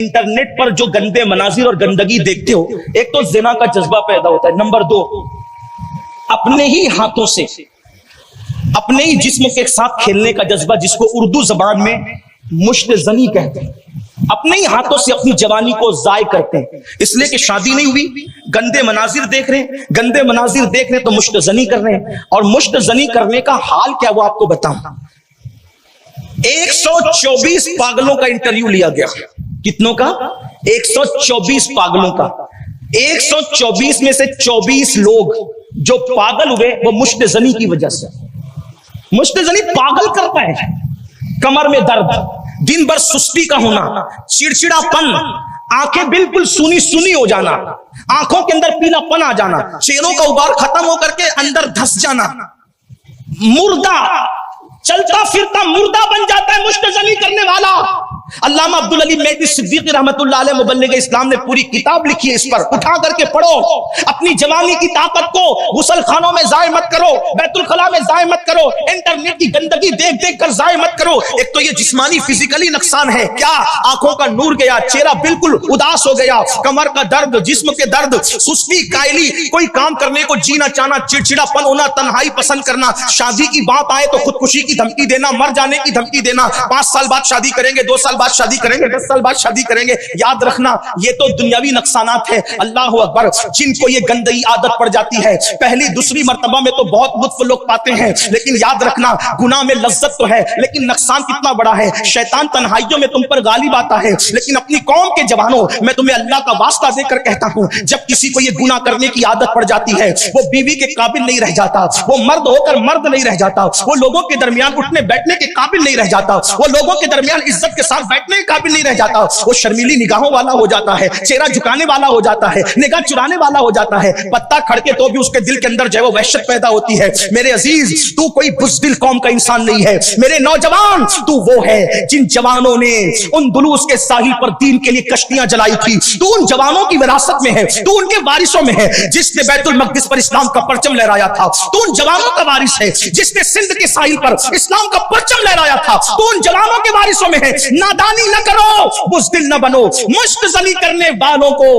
Internet पर जो गंदे मनाजिर और गंदगी देखते हो, एक तो जिना का जज्बा पैदा होता है, नंबर 2 अपने ही हाथों से अपने ही जिस्म के साथ खेलने का जज्बा, जिसको उर्दू जबान में मुश्तजनी कहते हैं। अपने ही हाथों से अपनी जवानी को जाय करते हैं, इसलिए कि शादी नहीं हुई, गंदे मनाजिर देख रहे हैं, गंदे मनाजिर देख रहे हैं तो मुश्तजनी कर रहे हैं। और मुश्तजनी करने का हाल क्या वो आपको बताऊं। 124 पागलों का इंटरव्यू लिया गया। कितनों का? 124 पागलों का। 124 में से 24 लोग जो पागल हुए वो मुश्तजनी की वजह से। मुश्तजनी पागल करता है, कमर में दर्द, दिन भर सुस्ती का होना, चिड़चिड़ापन, आंखें बिल्कुल सुनी सुनी हो जाना, आंखों के अंदर पीलापन आ जाना, चेहरों का उबार खत्म होकर के अंदर धस जाना, मुर्दा चलता फिरता मुर्दा बन जाता है मुश्तजनी करने वाला। अल्लामा अब्दुल अली मेहदी सिद्दीक रहमतुल्लाह अलैह मुबल्लिग इस्लाम ने पूरी किताब लिखी है, इस पर उठा करके पढ़ो। अपनी जवानी की ताकत को गुसल खानों में जाय मत करो, बैतुल खला में जाय मत करो, इंटरनेट की गंदगी देख देख कर जाय मत करो। एक तो ये जिस्मानी फिजिकली नुकसान है, क्या आंखों का नूर गया, चेहरा बिल्कुल उदास हो गया, कमर का दर्द, जिस्म के दर्द, सुस्ती, कायली, कोई काम करने को जी ना चाहना, चिड़चिड़ापन होना, तन्हाई पसंद करना, शादी की बात आए तो खुदकुशी की धमकी देना, मर जाने की धमकी देना, 5 साल बाद शादी करेंगे, 2 साल बाद शादी करेंगे, 10 साल बाद शादी करेंगे। याद रखना ये तो दुनियावी नुकसानात है। अल्लाह अकबर, जिनको ये गंदगी आदत पड़ जाती है, पहली दूसरी मर्तबा में तो बहुत लुत्फ लोग पाते हैं, लेकिन याद रखना गुनाह में लज्जत तो है, लेकिन नुकसान कितना बड़ा है। शैतान तन्हाइयों में तुम पर गालिब आता है, लेकिन अपनी कौम के जवानों, मैं तुम्हें अल्लाह का वास्ता देकर कहता हूं, जब किसी को ये गुनाह करने की आदत पड़ जाती है, वो बीवी के काबिल नहीं रह जाता, वो मर्द होकर मर्द नहीं रह जाता, वो लोगों के दरमियान उठने बैठने के काबिल नहीं रह जाता, वो लोगों के दरमियान इज्जत के साथ बैठने के काबिल नहीं रह जाता, वो शर्मीली निगाहों वाला हो जाता है, चेहरा झुकाने वाला हो जाता है, निगाह चुराने वाला हो जाता है, पत्ता खड़के तो भी उसके दिल के अंदर जो है वो वहशत पैदा होती है। मेरे अजीज, तू कोई बुज़दिल कौम का इंसान नहीं है। मेरे नौजवान, तू वो है जिन जवानों ने उन दुलूस के साहिल पर दीन के लिए कश्तियां जलाई थी। तू उन जवानों की विरासत में है, तू उनके वारिसों में है जिसने बैतुल मक़दिस पर इस्लाम का परचम लहराया था। तू उन जवानों का वारिस है जिसने सिंध के साहिल पर इस्लाम का परचम लहराया था। तू उन जवानों के वारिसों में है। नादानी न करो, बुज़दिल न बनो। मुश्तजनी करने वालों को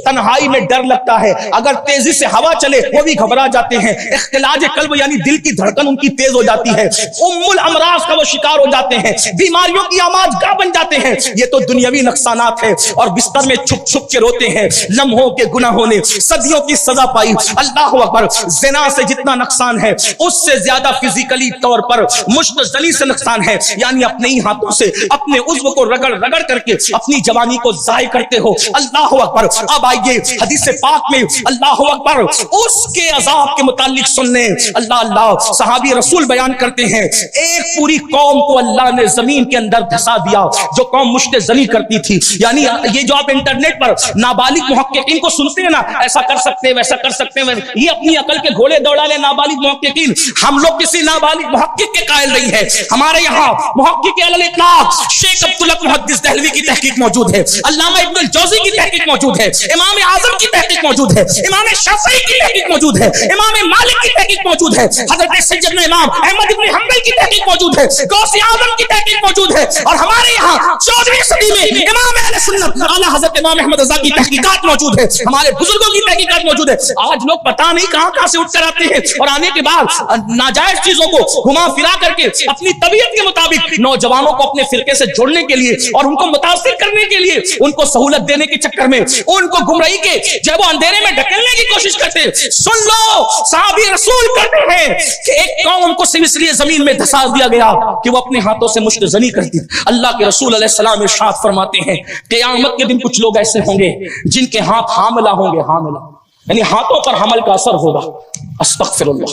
तन्हाई में डर लगता है, अगर तेजी से हवा चले वो भी घबरा जाते हैं। इख्तिलाज कल्ब यानी दिल की धड़कन उनकी तेज हो जाती है, उम्मुल अमराज का वो शिकार हो जाते हैं, बीमारियों की आमाजगाह बन जाते हैं। ये तो दुनियावी नुकसानात है। और बिस्तर में छुप छुप के रोते हैं, लम्हों के गुनाहों ने सदियों की सजा पाई। अल्लाह अकबर, ज़िना से जितना नुकसान है उससे ज्यादा फिजिकली तौर पर मुश्तजनी से नुकसान है, यानी अपने ही हाथों से अपने उज़्व को रगड़ रगड़ करके अपनी जवानी को जाय करते हो। अल्लाह अकबर। अब आइए हदीस पाक में अल्लाह अकबर उसके अजाब के मुतालिक सुनने। अल्लाह अल्लाह, सहाबी रसूल बयान करते हैं, एक पूरी कौम को अल्लाह ने जमीन के अंदर धसा दिया जो कौम मुश्तजनी करती थी। यानी ये जो आप इंटरनेट पर नाबालिग मुहक्किकीन को सुनते हैं ना, ऐसा कर सकते हैं, वैसा कर सकते हैं, ये अपनी अकल के घोड़े दौड़ा ले नाबालिग मुहक्किकीन। हम लोग किसी नाबालिग मुहक्किक के कायल नहीं है। हमारे यहाँ मुहक्किक अल इतलाक शेख अब्दुल मुहद्दिस दहलवी की तहकीक मौजूद है, अल्लामा इब्नुल जौज़ी की तहकीक मौजूद है, इमाम आज़म की तहकीक मौजूद है, इमाम शाफ़िई की तहकीक मौजूद है, इमाम मालिक की तहकीक मौजूद है, हज़रत सैयदना इमाम अहमद इब्न हंबल की तहकीक मौजूद है, गौसे आज़म की तहकीक मौजूद है। और हमारे यहाँ 14वीं सदी में इमाम अहले सुन्नत आला हज़रत इमाम अहमद रज़ा की तहकीकात मौजूद है, हमारे बुजुर्गों की तहकीकात मौजूद है। आज लोग पता नहीं कहां से उठकर आते हैं और आने के बाद नाजायज चीजों को घुमा फिरा करके अपनी तबीयत के मुताबिक नौजवानों को अपने फिरके से जोड़ने के लिए और उनको मुतासिर करने के लिए, उनको सहूलत देने के चक्कर में, उनको गुमराही के जब वो अंधेरे में ढकेलने की कोशिश करते। सुन लो, सहाबी रसूल कहते हैं कि एक कौम को सिर्फ इसलिए जमीन में धसा दिया गया कि वो अपने हाथों से मुश्तजनी करती। अल्लाह के रसूल अलैहिस्सलाम इरशाद फरमाते हैं, क़यामत के दिन कुछ लोग ऐसे होंगे जिनके हाथ हामिला होंगे, हामिला यानी हाथों पर हमल का असर होगा। अस्तगफिरुल्लाह,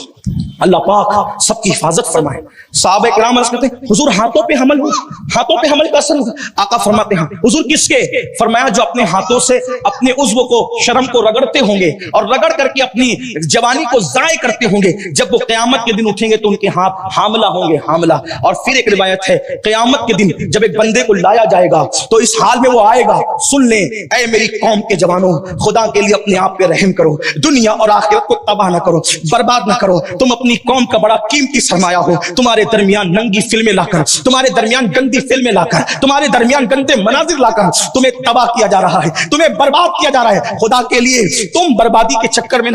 अल्लाह पाक सबकी हिफाजत फरमाए। सहाबा किराम अर्ज़ करते हैं, हुजूर हाथों पे हमल होगा, हाथों पे हमल का असर होगा। आका फरमाते हैं, हुजूर किसके? फरमाया जो अपने हाथों से अपने उज़्व को, शर्म को रगड़ते होंगे और रगड़ करके अपनी जवानी को ज़ाय करते होंगे, जब वो क़यामत के दिन उठेंगे तो उनके हाथ हामिला होंगे, हामिला। और फिर एक रिवायत है, क़यामत के दिन जब एक बंदे को लाया जाएगा तो इस हाल में वो आएगा, सुन ले ऐ मेरी कौम के जवानों, खुदा के लिए अपने आप पे रहम करो, दुनिया और आखिरत को तबाह ना करो, बर्बाद ना करो। तुम अपनी कौम का बड़ा कीमती सरमाया हो, तुम्हारे दरमियान नंगी फिल्में लाकर, तुम्हारे दरमियान गंदी फिल्में लाकर, तुम्हारे दरमियान गंदे मनाजिर लाकर तुम्हें तबाह किया जा रहा है, तुम्हें बर्बाद किया जा रहा है। खुदा के लिए तुम बर्बादी के चक्कर में